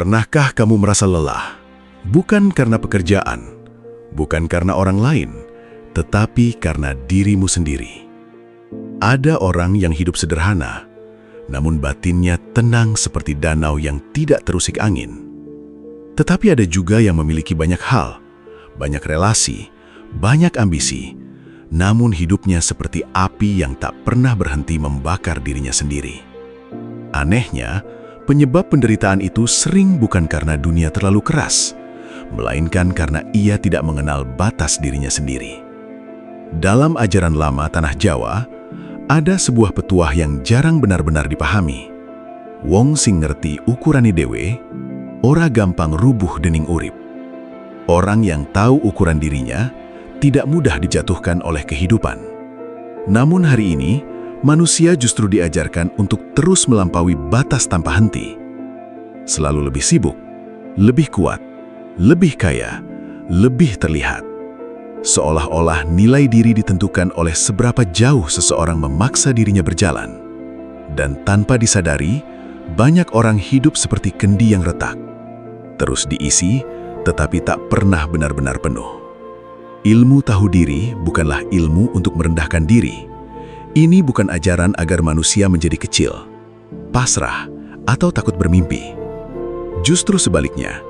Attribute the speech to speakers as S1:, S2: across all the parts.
S1: Pernahkah kamu merasa lelah? Bukan karena pekerjaan, bukan karena orang lain, tetapi karena dirimu sendiri. Ada orang yang hidup sederhana, namun batinnya tenang seperti danau yang tidak terusik angin. Tetapi ada juga yang memiliki banyak hal, banyak relasi, banyak ambisi, namun hidupnya seperti api yang tak pernah berhenti membakar dirinya sendiri. Anehnya, penyebab penderitaan itu sering bukan karena dunia terlalu keras, melainkan karena ia tidak mengenal batas dirinya sendiri. Dalam ajaran lama Tanah Jawa, ada sebuah petuah yang jarang benar-benar dipahami. Wong sing ngerti ukurane dewe, ora gampang rubuh dening urip. Orang yang tahu ukuran dirinya tidak mudah dijatuhkan oleh kehidupan. Namun hari ini, manusia justru diajarkan untuk terus melampaui batas tanpa henti. Selalu lebih sibuk, lebih kuat, lebih kaya, lebih terlihat. Seolah-olah nilai diri ditentukan oleh seberapa jauh seseorang memaksa dirinya berjalan. Dan tanpa disadari, banyak orang hidup seperti kendi yang retak. Terus diisi, tetapi tak pernah benar-benar penuh. Ilmu tahu diri bukanlah ilmu untuk merendahkan diri. Ini bukan ajaran agar manusia menjadi kecil, pasrah, atau takut bermimpi. Justru sebaliknya,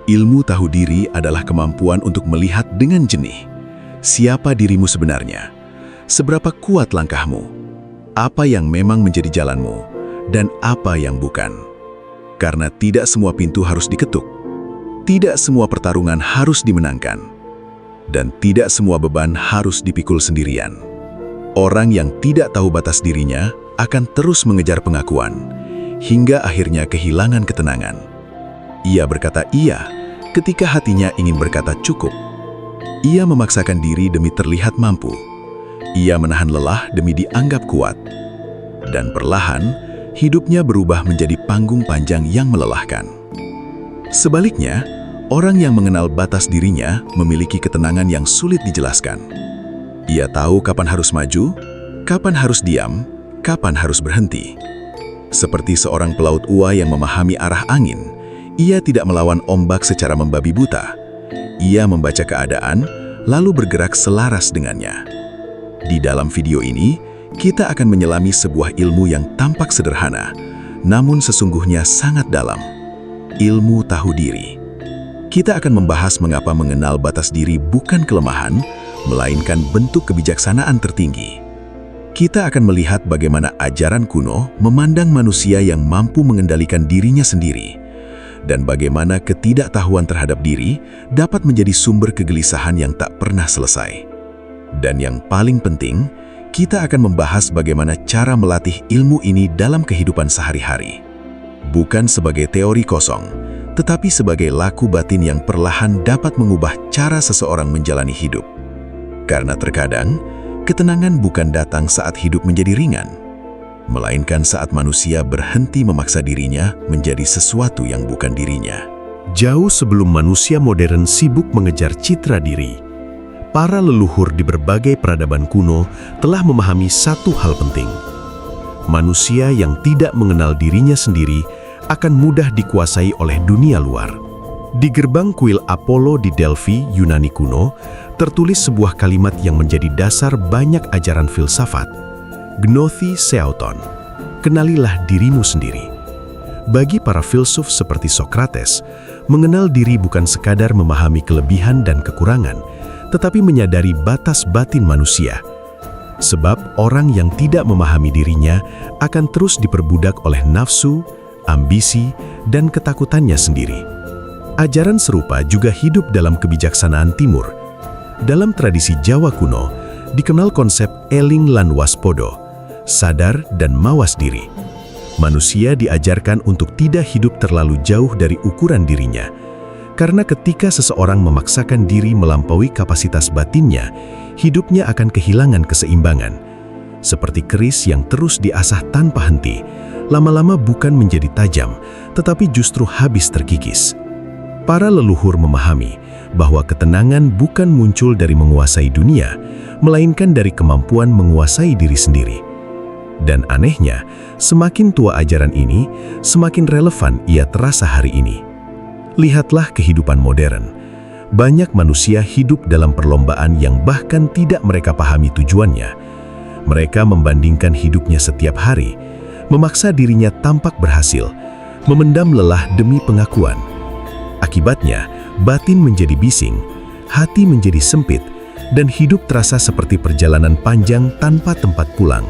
S1: ilmu tahu diri adalah kemampuan untuk melihat dengan jernih siapa dirimu sebenarnya, seberapa kuat langkahmu, apa yang memang menjadi jalanmu, dan apa yang bukan. Karena tidak semua pintu harus diketuk, tidak semua pertarungan harus dimenangkan, dan tidak semua beban harus dipikul sendirian. Orang yang tidak tahu batas dirinya akan terus mengejar pengakuan, hingga akhirnya kehilangan ketenangan. Ia berkata iya ketika hatinya ingin berkata cukup. Ia memaksakan diri demi terlihat mampu. Ia menahan lelah demi dianggap kuat. Dan perlahan, hidupnya berubah menjadi panggung panjang yang melelahkan. Sebaliknya, orang yang mengenal batas dirinya memiliki ketenangan yang sulit dijelaskan. Ia tahu kapan harus maju, kapan harus diam, kapan harus berhenti. Seperti seorang pelaut ua yang memahami arah angin, ia tidak melawan ombak secara membabi buta. Ia membaca keadaan, lalu bergerak selaras dengannya. Di dalam video ini, kita akan menyelami sebuah ilmu yang tampak sederhana, namun sesungguhnya sangat dalam. Ilmu tahu diri. Kita akan membahas mengapa mengenal batas diri bukan kelemahan, melainkan bentuk kebijaksanaan tertinggi. Kita akan melihat bagaimana ajaran kuno memandang manusia yang mampu mengendalikan dirinya sendiri, dan bagaimana ketidaktahuan terhadap diri dapat menjadi sumber kegelisahan yang tak pernah selesai. Dan yang paling penting, kita akan membahas bagaimana cara melatih ilmu ini dalam kehidupan sehari-hari. Bukan sebagai teori kosong, tetapi sebagai laku batin yang perlahan dapat mengubah cara seseorang menjalani hidup. Karena terkadang, ketenangan bukan datang saat hidup menjadi ringan, melainkan saat manusia berhenti memaksa dirinya menjadi sesuatu yang bukan dirinya.
S2: Jauh sebelum manusia modern sibuk mengejar citra diri, para leluhur di berbagai peradaban kuno telah memahami satu hal penting. Manusia yang tidak mengenal dirinya sendiri akan mudah dikuasai oleh dunia luar. Di gerbang kuil Apollo di Delphi, Yunani kuno, tertulis sebuah kalimat yang menjadi dasar banyak ajaran filsafat. Gnothi seauton, kenalilah dirimu sendiri. Bagi para filsuf seperti Socrates, mengenal diri bukan sekadar memahami kelebihan dan kekurangan, tetapi menyadari batas batin manusia. Sebab orang yang tidak memahami dirinya akan terus diperbudak oleh nafsu, ambisi, dan ketakutannya sendiri. Ajaran serupa juga hidup dalam kebijaksanaan Timur. Dalam tradisi Jawa kuno, dikenal konsep eling lan waspodo, sadar dan mawas diri. Manusia diajarkan untuk tidak hidup terlalu jauh dari ukuran dirinya. Karena ketika seseorang memaksakan diri melampaui kapasitas batinnya, hidupnya akan kehilangan keseimbangan. Seperti keris yang terus diasah tanpa henti, lama-lama bukan menjadi tajam, tetapi justru habis terkikis. Para leluhur memahami bahwa ketenangan bukan muncul dari menguasai dunia, melainkan dari kemampuan menguasai diri sendiri. Dan anehnya, semakin tua ajaran ini, semakin relevan ia terasa hari ini. Lihatlah kehidupan modern. Banyak manusia hidup dalam perlombaan yang bahkan tidak mereka pahami tujuannya. Mereka membandingkan hidupnya setiap hari, memaksa dirinya tampak berhasil, memendam lelah demi pengakuan. Akibatnya, batin menjadi bising, hati menjadi sempit, dan hidup terasa seperti perjalanan panjang tanpa tempat pulang.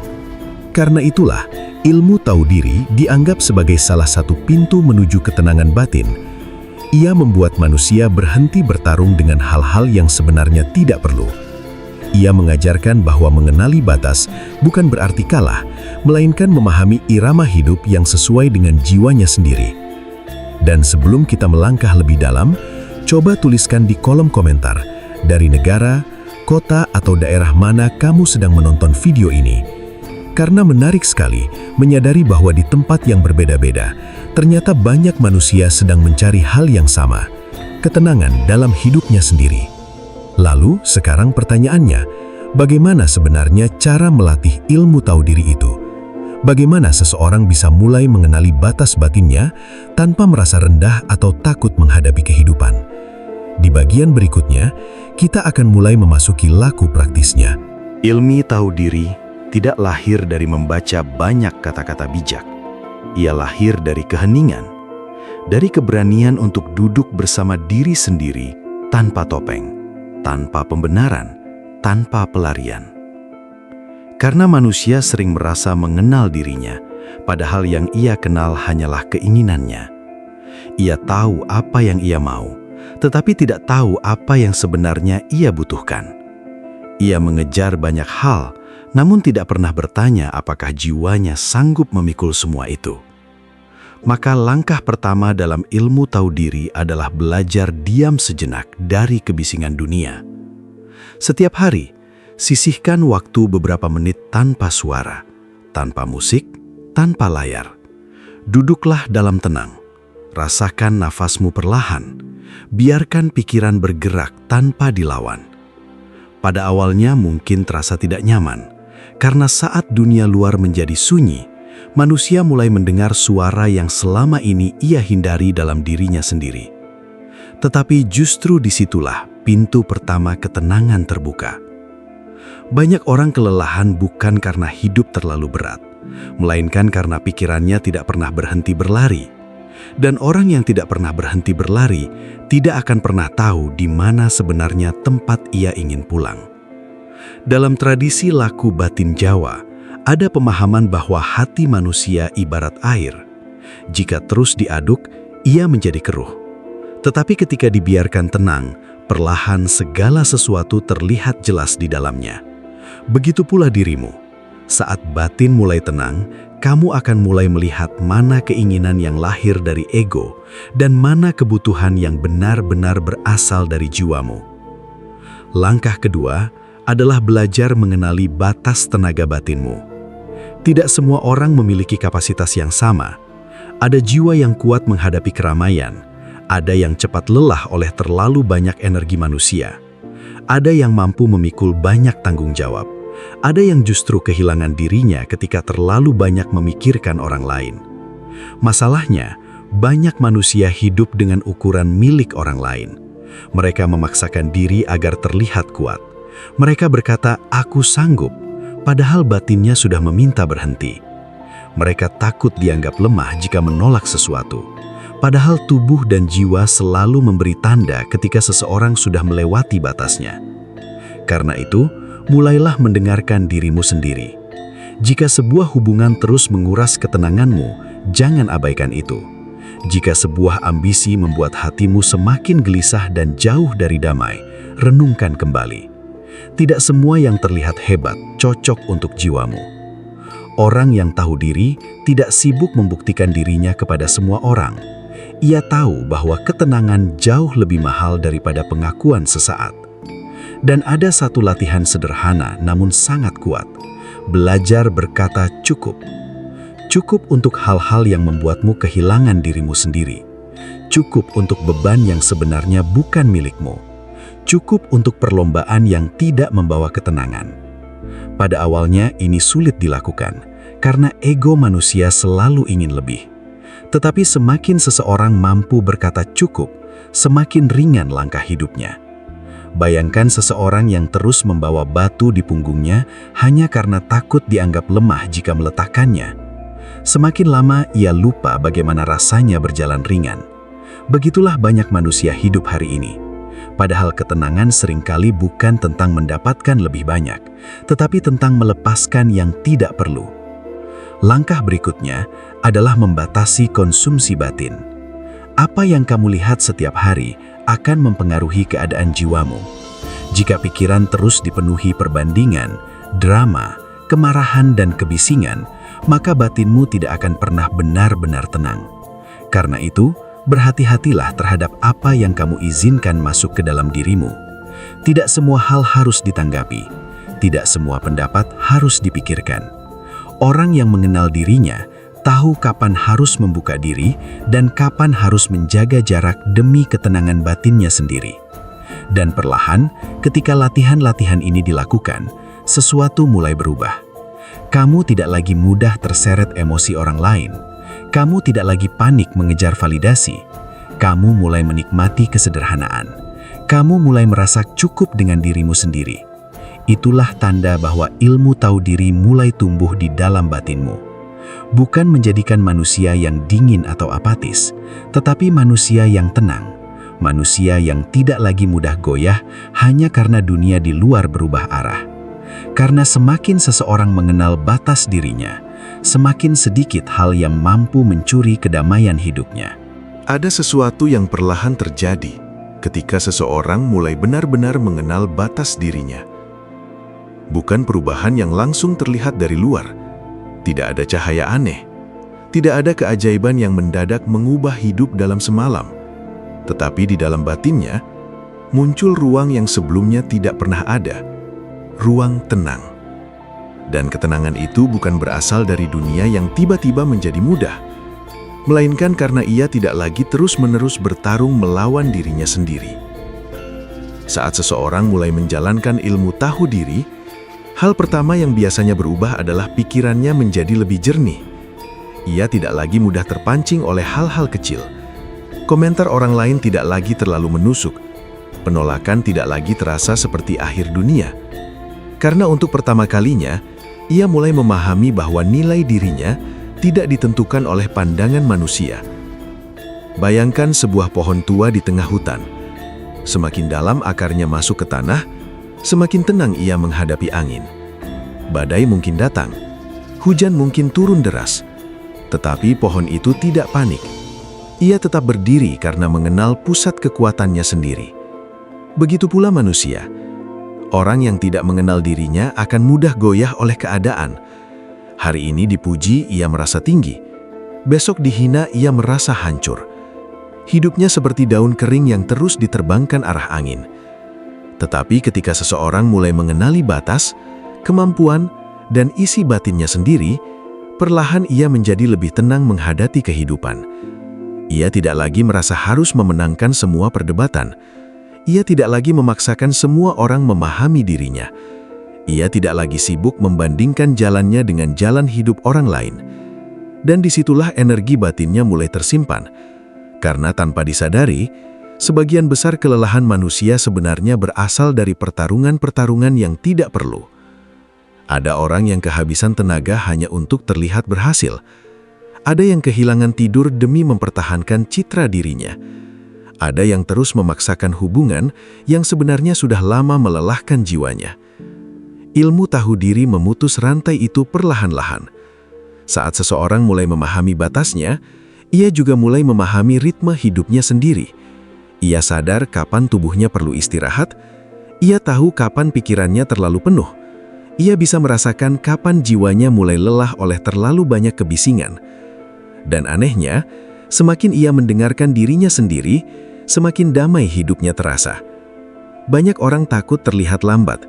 S2: Karena itulah, ilmu tahu diri dianggap sebagai salah satu pintu menuju ketenangan batin. Ia membuat manusia berhenti bertarung dengan hal-hal yang sebenarnya tidak perlu. Ia mengajarkan bahwa mengenali batas bukan berarti kalah, melainkan memahami irama hidup yang sesuai dengan jiwanya sendiri. Dan sebelum kita melangkah lebih dalam, coba tuliskan di kolom komentar dari negara, kota, atau daerah mana kamu sedang menonton video ini. Karena menarik sekali menyadari bahwa di tempat yang berbeda-beda, ternyata banyak manusia sedang mencari hal yang sama, ketenangan dalam hidupnya sendiri. Lalu, sekarang pertanyaannya, bagaimana sebenarnya cara melatih ilmu tahu diri itu? Bagaimana seseorang bisa mulai mengenali batas batinnya tanpa merasa rendah atau takut menghadapi kehidupan? Di bagian berikutnya, kita akan mulai memasuki laku praktisnya.
S1: Ilmu tahu diri tidak lahir dari membaca banyak kata-kata bijak. Ia lahir dari keheningan, dari keberanian untuk duduk bersama diri sendiri tanpa topeng, tanpa pembenaran, tanpa pelarian. Karena manusia sering merasa mengenal dirinya, padahal yang ia kenal hanyalah keinginannya. Ia tahu apa yang ia mau, tetapi tidak tahu apa yang sebenarnya ia butuhkan. Ia mengejar banyak hal, namun tidak pernah bertanya apakah jiwanya sanggup memikul semua itu. Maka langkah pertama dalam ilmu tahu diri adalah belajar diam sejenak dari kebisingan dunia. Setiap hari, sisihkan waktu beberapa menit tanpa suara, tanpa musik, tanpa layar. Duduklah dalam tenang, rasakan nafasmu perlahan, biarkan pikiran bergerak tanpa dilawan. Pada awalnya mungkin terasa tidak nyaman, karena saat dunia luar menjadi sunyi, manusia mulai mendengar suara yang selama ini ia hindari dalam dirinya sendiri. Tetapi justru disitulah pintu pertama ketenangan terbuka. Banyak orang kelelahan bukan karena hidup terlalu berat, melainkan karena pikirannya tidak pernah berhenti berlari. Dan orang yang tidak pernah berhenti berlari tidak akan pernah tahu di mana sebenarnya tempat ia ingin pulang. Dalam tradisi laku batin Jawa, ada pemahaman bahwa hati manusia ibarat air. Jika terus diaduk, ia menjadi keruh. Tetapi ketika dibiarkan tenang, perlahan segala sesuatu terlihat jelas di dalamnya. Begitu pula dirimu. Saat batin mulai tenang, kamu akan mulai melihat mana keinginan yang lahir dari ego dan mana kebutuhan yang benar-benar berasal dari jiwamu. Langkah kedua adalah belajar mengenali batas tenaga batinmu. Tidak semua orang memiliki kapasitas yang sama. Ada jiwa yang kuat menghadapi keramaian, ada yang cepat lelah oleh terlalu banyak energi manusia, ada yang mampu memikul banyak tanggung jawab, ada yang justru kehilangan dirinya ketika terlalu banyak memikirkan orang lain. Masalahnya, banyak manusia hidup dengan ukuran milik orang lain. Mereka memaksakan diri agar terlihat kuat. Mereka berkata, "Aku sanggup," padahal batinnya sudah meminta berhenti. Mereka takut dianggap lemah jika menolak sesuatu, padahal tubuh dan jiwa selalu memberi tanda ketika seseorang sudah melewati batasnya. Karena itu, mulailah mendengarkan dirimu sendiri. Jika sebuah hubungan terus menguras ketenanganmu, jangan abaikan itu. Jika sebuah ambisi membuat hatimu semakin gelisah dan jauh dari damai, renungkan kembali. Tidak semua yang terlihat hebat cocok untuk jiwamu. Orang yang tahu diri tidak sibuk membuktikan dirinya kepada semua orang. Ia tahu bahwa ketenangan jauh lebih mahal daripada pengakuan sesaat. Dan ada satu latihan sederhana namun sangat kuat. Belajar berkata cukup. Cukup untuk hal-hal yang membuatmu kehilangan dirimu sendiri. Cukup untuk beban yang sebenarnya bukan milikmu. Cukup untuk perlombaan yang tidak membawa ketenangan. Pada awalnya ini sulit dilakukan, karena ego manusia selalu ingin lebih. Tetapi semakin seseorang mampu berkata cukup,
S2: semakin ringan langkah hidupnya. Bayangkan seseorang yang terus membawa batu di punggungnya hanya karena takut dianggap lemah jika meletakkannya. Semakin lama ia lupa bagaimana rasanya berjalan ringan. Begitulah banyak manusia hidup hari ini. Padahal ketenangan seringkali bukan tentang mendapatkan lebih banyak, tetapi tentang melepaskan yang tidak perlu. Langkah berikutnya adalah membatasi konsumsi batin. Apa yang kamu lihat setiap hari akan mempengaruhi keadaan jiwamu. Jika pikiran terus dipenuhi perbandingan, drama, kemarahan, dan kebisingan, maka batinmu tidak akan pernah benar-benar tenang. Karena itu, berhati-hatilah terhadap apa yang kamu izinkan masuk ke dalam dirimu. Tidak semua hal harus ditanggapi. Tidak semua pendapat harus dipikirkan. Orang yang mengenal dirinya tahu kapan harus membuka diri dan kapan harus menjaga jarak demi ketenangan batinnya sendiri. Dan perlahan, ketika latihan-latihan ini dilakukan, sesuatu mulai berubah. Kamu tidak lagi mudah terseret emosi orang lain. Kamu tidak lagi panik mengejar validasi. Kamu mulai menikmati kesederhanaan. Kamu mulai merasa cukup dengan dirimu sendiri. Itulah tanda bahwa ilmu tahu diri mulai tumbuh di dalam batinmu. Bukan menjadikan manusia yang dingin atau apatis, tetapi manusia yang tenang. Manusia yang tidak lagi mudah goyah hanya karena dunia di luar berubah arah. Karena semakin seseorang mengenal batas dirinya, semakin sedikit hal yang mampu mencuri kedamaian hidupnya.
S1: Ada sesuatu yang perlahan terjadi ketika seseorang mulai benar-benar mengenal batas dirinya. Bukan perubahan yang langsung terlihat dari luar. Tidak ada cahaya aneh. Tidak ada keajaiban yang mendadak mengubah hidup dalam semalam. Tetapi di dalam batinnya, muncul ruang yang sebelumnya tidak pernah ada. Ruang tenang. Dan ketenangan itu bukan berasal dari dunia yang tiba-tiba menjadi mudah, melainkan karena ia tidak lagi terus-menerus bertarung melawan dirinya sendiri. Saat seseorang mulai menjalankan ilmu tahu diri, hal pertama yang biasanya berubah adalah pikirannya menjadi lebih jernih. Ia tidak lagi mudah terpancing oleh hal-hal kecil. Komentar orang lain tidak lagi terlalu menusuk. Penolakan tidak lagi terasa seperti akhir dunia. Karena untuk pertama kalinya, ia mulai memahami bahwa nilai dirinya tidak ditentukan oleh pandangan manusia. Bayangkan sebuah pohon tua di tengah hutan. Semakin dalam akarnya masuk ke tanah, semakin tenang ia menghadapi angin. Badai mungkin datang, hujan mungkin turun deras, tetapi pohon itu tidak panik. Ia tetap berdiri karena mengenal pusat kekuatannya sendiri. Begitu pula manusia. Orang yang tidak mengenal dirinya akan mudah goyah oleh keadaan. Hari ini dipuji, ia merasa tinggi. Besok dihina, ia merasa hancur. Hidupnya seperti daun kering yang terus diterbangkan arah angin. Tetapi ketika seseorang mulai mengenali batas, kemampuan, dan isi batinnya sendiri, perlahan ia menjadi lebih tenang menghadapi kehidupan. Ia tidak lagi merasa harus memenangkan semua perdebatan. Ia tidak lagi memaksakan semua orang memahami dirinya. Ia tidak lagi sibuk membandingkan jalannya dengan jalan hidup orang lain. Dan disitulah energi batinnya mulai tersimpan. Karena tanpa disadari, sebagian besar kelelahan manusia sebenarnya berasal dari pertarungan-pertarungan yang tidak perlu. Ada orang yang kehabisan tenaga hanya untuk terlihat berhasil. Ada yang kehilangan tidur demi mempertahankan citra dirinya. Ada yang terus memaksakan hubungan yang sebenarnya sudah lama melelahkan jiwanya. Ilmu tahu diri memutus rantai itu perlahan-lahan. Saat seseorang mulai memahami batasnya, ia juga mulai memahami ritme hidupnya sendiri. Ia sadar kapan tubuhnya perlu istirahat, ia tahu kapan pikirannya terlalu penuh. Ia bisa merasakan kapan jiwanya mulai lelah oleh terlalu banyak kebisingan. Dan anehnya, semakin ia mendengarkan dirinya sendiri, semakin damai hidupnya terasa. Banyak orang takut terlihat lambat,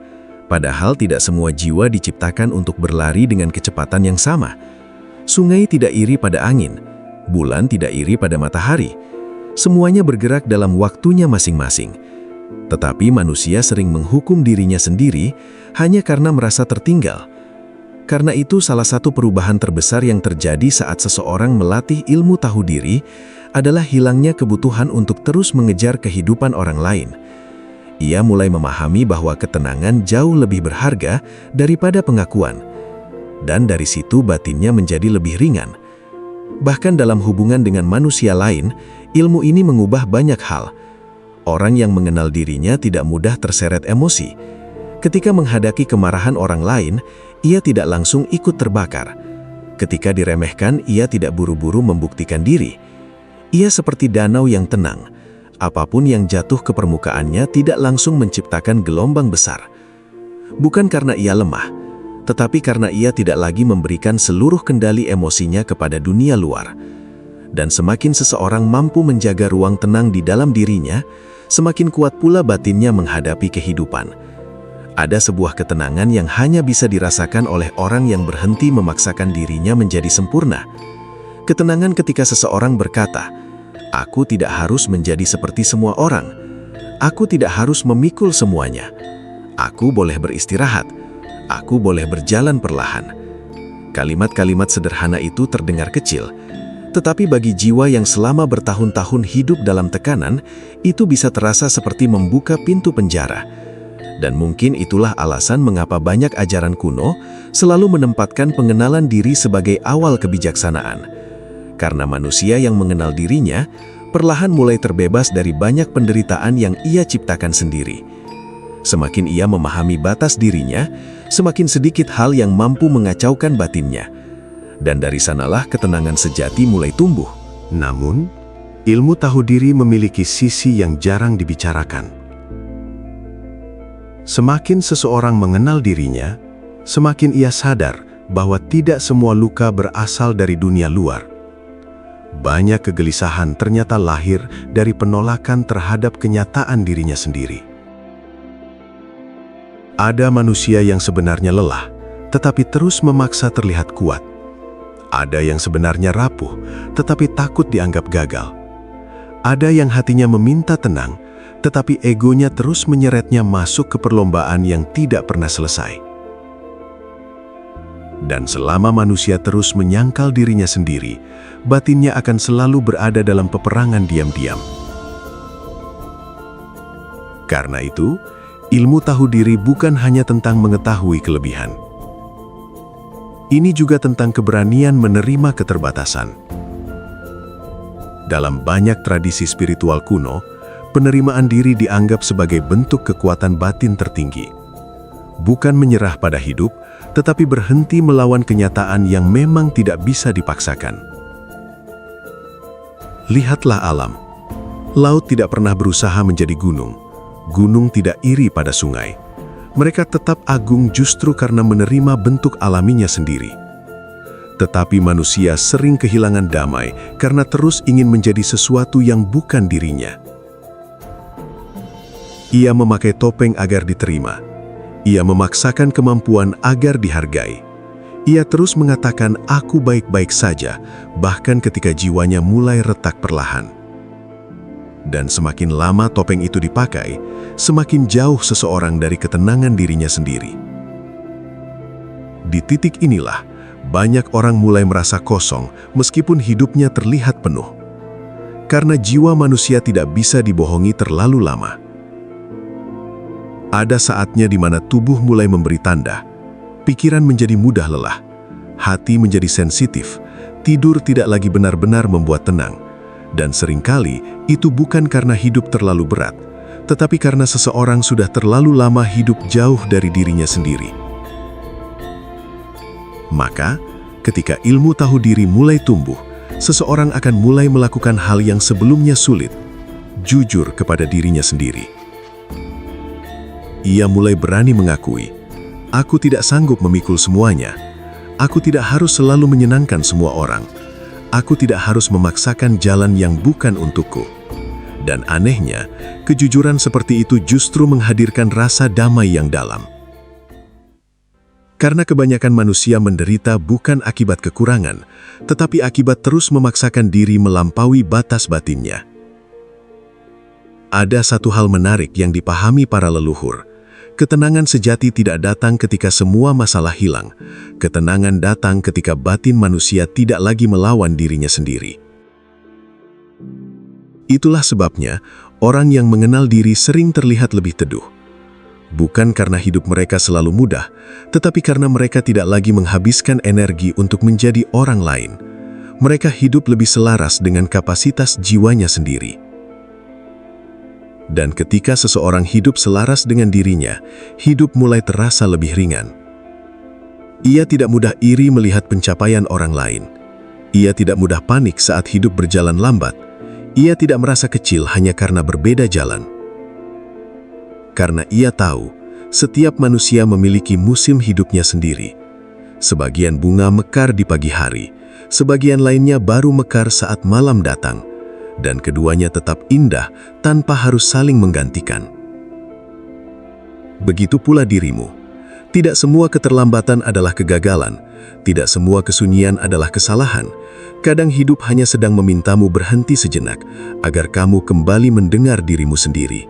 S1: padahal tidak semua jiwa diciptakan untuk berlari dengan kecepatan yang sama. Sungai tidak iri pada angin, bulan tidak iri pada matahari. Semuanya bergerak dalam waktunya masing-masing. Tetapi manusia sering menghukum dirinya sendiri hanya karena merasa tertinggal.
S2: Karena itu, salah satu perubahan terbesar yang terjadi saat seseorang melatih ilmu tahu diri adalah hilangnya kebutuhan untuk terus mengejar kehidupan orang lain. Ia mulai memahami bahwa ketenangan jauh lebih berharga daripada pengakuan. Dan dari situ batinnya menjadi lebih ringan. Bahkan dalam hubungan dengan manusia lain, ilmu ini mengubah banyak hal. Orang yang mengenal dirinya tidak mudah terseret emosi. Ketika menghadapi kemarahan orang lain, ia tidak langsung ikut terbakar. Ketika diremehkan, ia tidak buru-buru membuktikan diri. Ia seperti danau yang tenang. Apapun yang jatuh ke permukaannya tidak langsung menciptakan gelombang besar. Bukan karena ia lemah, tetapi karena ia tidak lagi memberikan seluruh kendali emosinya kepada dunia luar. Dan semakin seseorang mampu menjaga ruang tenang di dalam dirinya, semakin kuat pula batinnya menghadapi kehidupan. Ada sebuah ketenangan yang hanya bisa dirasakan oleh orang yang berhenti memaksakan dirinya menjadi sempurna. Ketenangan ketika seseorang berkata, "Aku tidak harus menjadi seperti semua orang. Aku tidak harus memikul semuanya. Aku boleh beristirahat. Aku boleh berjalan perlahan." Kalimat-kalimat sederhana itu terdengar kecil, tetapi bagi jiwa yang selama bertahun-tahun hidup dalam tekanan, itu bisa terasa seperti membuka pintu penjara. Dan mungkin itulah alasan mengapa banyak ajaran kuno selalu menempatkan pengenalan diri sebagai awal kebijaksanaan. Karena manusia yang mengenal dirinya, perlahan mulai terbebas dari banyak penderitaan yang ia ciptakan sendiri. Semakin ia memahami batas dirinya, semakin sedikit hal yang mampu mengacaukan batinnya. Dan dari sanalah ketenangan sejati mulai tumbuh.
S1: Namun, ilmu tahu diri memiliki sisi yang jarang dibicarakan. Semakin seseorang mengenal dirinya, semakin ia sadar bahwa tidak semua luka berasal dari dunia luar. Banyak kegelisahan ternyata lahir dari penolakan terhadap kenyataan dirinya sendiri. Ada manusia yang sebenarnya lelah, tetapi terus memaksa terlihat kuat. Ada yang sebenarnya rapuh, tetapi takut dianggap gagal. Ada yang hatinya meminta tenang, tetapi egonya terus menyeretnya masuk ke perlombaan yang tidak pernah selesai. Dan selama manusia terus menyangkal dirinya sendiri, batinnya akan selalu berada dalam peperangan diam-diam. Karena itu, ilmu tahu diri bukan hanya tentang mengetahui kelebihan. Ini juga tentang keberanian menerima keterbatasan. Dalam banyak tradisi spiritual kuno, penerimaan diri dianggap sebagai bentuk kekuatan batin tertinggi. Bukan menyerah pada hidup, tetapi berhenti melawan kenyataan yang memang tidak bisa dipaksakan. Lihatlah alam. Laut tidak pernah berusaha menjadi gunung. Gunung tidak iri pada sungai. Mereka tetap agung justru karena menerima bentuk alaminya sendiri. Tetapi manusia sering kehilangan damai karena terus ingin menjadi sesuatu yang bukan dirinya. Ia memakai topeng agar diterima. Ia memaksakan kemampuan agar dihargai. Ia terus mengatakan, "Aku baik-baik saja," bahkan ketika jiwanya mulai retak perlahan. Dan semakin lama topeng itu dipakai, semakin jauh seseorang dari ketenangan dirinya sendiri. Di titik inilah, banyak orang mulai merasa kosong meskipun hidupnya terlihat penuh. Karena jiwa manusia tidak bisa dibohongi terlalu lama. Ada saatnya di mana tubuh mulai memberi tanda, pikiran menjadi mudah lelah, hati menjadi sensitif, tidur tidak lagi benar-benar membuat tenang, dan seringkali itu bukan karena hidup terlalu berat, tetapi karena seseorang sudah terlalu lama hidup jauh dari dirinya sendiri. Maka, ketika ilmu tahu diri mulai tumbuh, seseorang akan mulai melakukan hal yang sebelumnya sulit, jujur kepada dirinya sendiri. Ia mulai berani mengakui, "Aku tidak sanggup memikul semuanya. Aku tidak harus selalu menyenangkan semua orang. Aku tidak harus memaksakan jalan yang bukan untukku." Dan anehnya, kejujuran seperti itu justru menghadirkan rasa damai yang dalam. Karena kebanyakan manusia menderita bukan akibat kekurangan, tetapi akibat terus memaksakan diri melampaui batas batinnya. Ada satu hal menarik yang dipahami para leluhur.
S2: Ketenangan sejati tidak datang ketika semua masalah hilang. Ketenangan datang ketika batin manusia tidak lagi melawan dirinya sendiri. Itulah sebabnya, orang yang mengenal diri sering terlihat lebih teduh. Bukan karena hidup mereka selalu mudah, tetapi karena mereka tidak lagi menghabiskan energi untuk menjadi orang lain. Mereka hidup lebih selaras dengan kapasitas jiwanya sendiri. Dan ketika seseorang hidup selaras dengan dirinya, hidup mulai terasa lebih ringan. Ia tidak mudah iri melihat pencapaian orang lain. Ia tidak mudah panik saat hidup berjalan lambat. Ia tidak merasa kecil hanya karena berbeda jalan. Karena ia tahu, setiap manusia memiliki musim hidupnya sendiri. Sebagian bunga mekar di pagi hari, sebagian lainnya baru mekar saat malam datang. Dan keduanya tetap indah tanpa harus saling menggantikan. Begitu pula dirimu. Tidak semua keterlambatan adalah kegagalan, tidak semua kesunyian adalah kesalahan. Kadang hidup hanya sedang memintamu berhenti sejenak agar kamu kembali mendengar dirimu sendiri.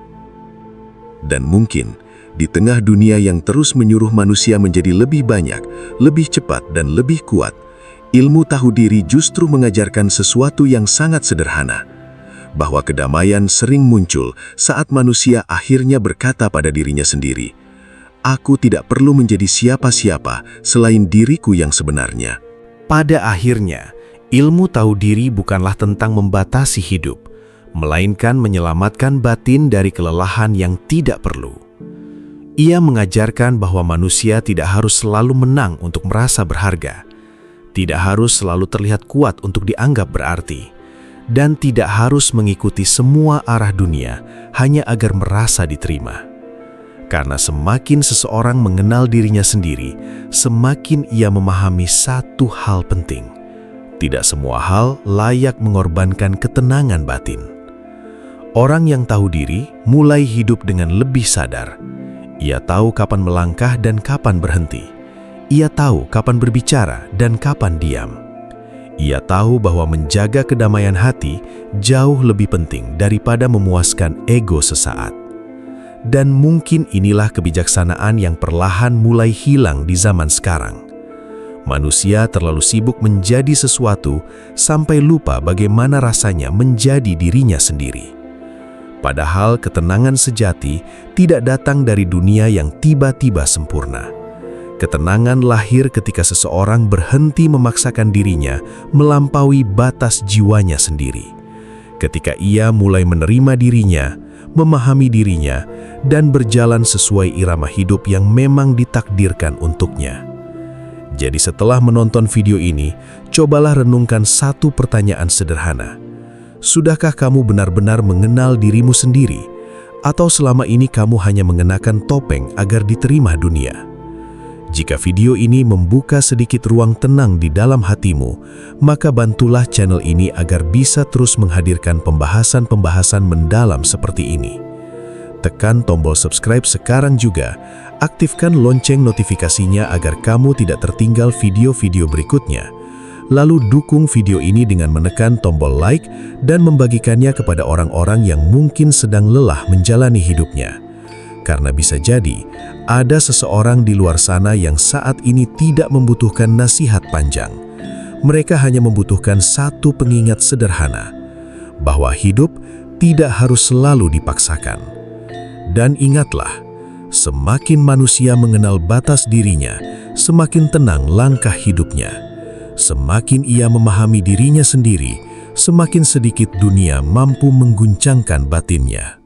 S2: Dan mungkin, di tengah dunia yang terus menyuruh manusia menjadi lebih banyak, lebih cepat dan lebih kuat, ilmu tahu diri justru mengajarkan sesuatu yang sangat sederhana, bahwa kedamaian sering muncul saat manusia akhirnya berkata pada dirinya sendiri, "Aku tidak perlu menjadi siapa-siapa selain diriku yang sebenarnya."
S3: Pada akhirnya, ilmu tahu diri bukanlah tentang membatasi hidup, melainkan menyelamatkan batin dari kelelahan yang tidak perlu. Ia mengajarkan bahwa manusia tidak harus selalu menang untuk merasa berharga, tidak harus selalu terlihat kuat untuk dianggap berarti, dan tidak harus mengikuti semua arah dunia hanya agar merasa diterima. Karena semakin seseorang mengenal dirinya sendiri, semakin ia memahami satu hal penting. Tidak semua hal layak mengorbankan ketenangan batin. Orang yang tahu diri mulai hidup dengan lebih sadar. Ia tahu kapan melangkah dan kapan berhenti. Ia tahu kapan berbicara dan kapan diam. Ia tahu bahwa menjaga kedamaian hati jauh lebih penting daripada memuaskan ego sesaat. Dan mungkin inilah kebijaksanaan yang perlahan mulai hilang di zaman sekarang. Manusia terlalu sibuk menjadi sesuatu sampai lupa bagaimana rasanya menjadi dirinya sendiri. Padahal ketenangan sejati tidak datang dari dunia yang tiba-tiba sempurna. Ketenangan lahir ketika seseorang berhenti memaksakan dirinya melampaui batas jiwanya sendiri. Ketika ia mulai menerima dirinya, memahami dirinya, dan berjalan sesuai irama hidup yang memang ditakdirkan untuknya. Jadi setelah menonton video ini, cobalah renungkan satu pertanyaan sederhana. Sudahkah kamu benar-benar mengenal dirimu sendiri? Atau selama ini kamu hanya mengenakan topeng agar diterima dunia? Jika video ini membuka sedikit ruang tenang di dalam hatimu, maka bantulah channel ini agar bisa terus menghadirkan pembahasan-pembahasan mendalam seperti ini. Tekan tombol subscribe sekarang juga, aktifkan lonceng notifikasinya agar kamu tidak tertinggal video-video berikutnya. Lalu dukung video ini dengan menekan tombol like dan membagikannya kepada orang-orang yang mungkin sedang lelah menjalani hidupnya. Karena bisa jadi, ada seseorang di luar sana yang saat ini tidak membutuhkan nasihat panjang. Mereka hanya membutuhkan satu pengingat sederhana, bahwa hidup tidak harus selalu dipaksakan. Dan ingatlah, semakin manusia mengenal batas dirinya, semakin tenang langkah hidupnya. Semakin ia memahami dirinya sendiri, semakin sedikit dunia mampu mengguncangkan batinnya.